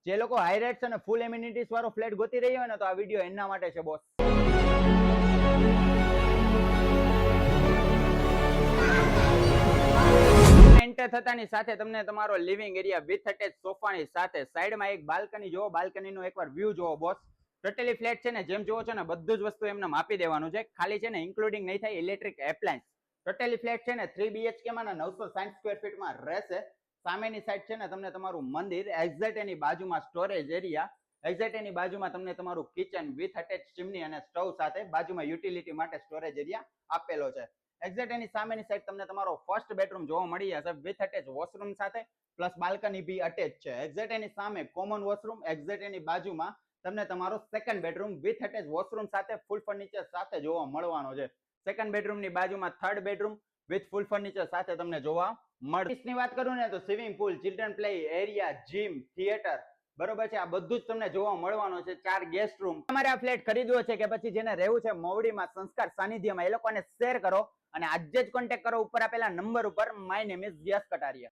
જે લોકો high rates અને ફૂલ એમ્યુનિટીઝ વાળો ફ્લેટ ગોતી રહ્યા હોય ને, તો આ વિડીયો એના માટે છે બોસ. એન્ટર થતાની સાથે તમને તમારો લિવિંગ એરિયા વિથ અટેચ સોફાની સાથે સાઈડમાં એક બાલ્કની જોવો. બાલ્કનીનો એકવાર વ્યૂ જોવો બોસ. ટોટલી ફ્લેટ છે ને જેમ જોવો છો ને બધું જ વસ્તુ એમને માપી દેવાનું છે. ખાલી છે ને ઇન્ક્લુડિંગ નહીં થાય ઇલેક્ટ્રિક એપ્લાયન્સ. ટોટલી ફ્લેટ છે ને 3 BHK માં 960 સ્ક્વેર ફીટમાં રહેશે. સામેની સાઈડ છે ને તમને તમારું મંદિર, એક્ઝેક્ટ એની બાજુમાં સ્ટોરેજ એરિયા, એક્ઝેક્ટ એની બાજુમાં તમને તમારું કિચન વિથ અટેચ ચીમની અને સ્ટવ સાથે, બાજુમાં યુટિલિટી માટે સ્ટોરેજ એરિયા આપેલો છે. એક્ઝેક્ટ એની સામેની સાઈડ તમને તમારો ફર્સ્ટ બેડરૂમ જોવા મળી જશે વિથ અટેચ વોશરૂમ સાથે, પ્લસ બાલ્કની બી અટેચ છે. એક્ઝેક્ટ એની સામે કોમન વોશરૂમ, એક્ઝેક્ટ એની બાજુમાં તમને તમારો second bedroom with attach washroom સાથે ફૂલ ફર્નિચર સાથે જોવા મળવાનો છે. સેકન્ડ બેડરૂમ ની બાજુમાં third bedroom with full furniture સાથે તમને જોવા મળશે. ની વાત કરું ને તો swimming pool, children play area, gym, theatre, બરોબર છે, આ બધું જ તમને જોવા મળવાનું છે. 4 ગેસ્ટ રૂમ. તમારે આ ફ્લેટ ખરીદવો છે કે પછી જેને રહેવું છે મોવડીમાં સંસ્કાર સાનિધ્યમાં, એ લોકોને શેર કરો અને આજે જ કોન્ટેક્ટ કરો ઉપર આપેલા નંબર ઉપર. My name is Yash Kataria.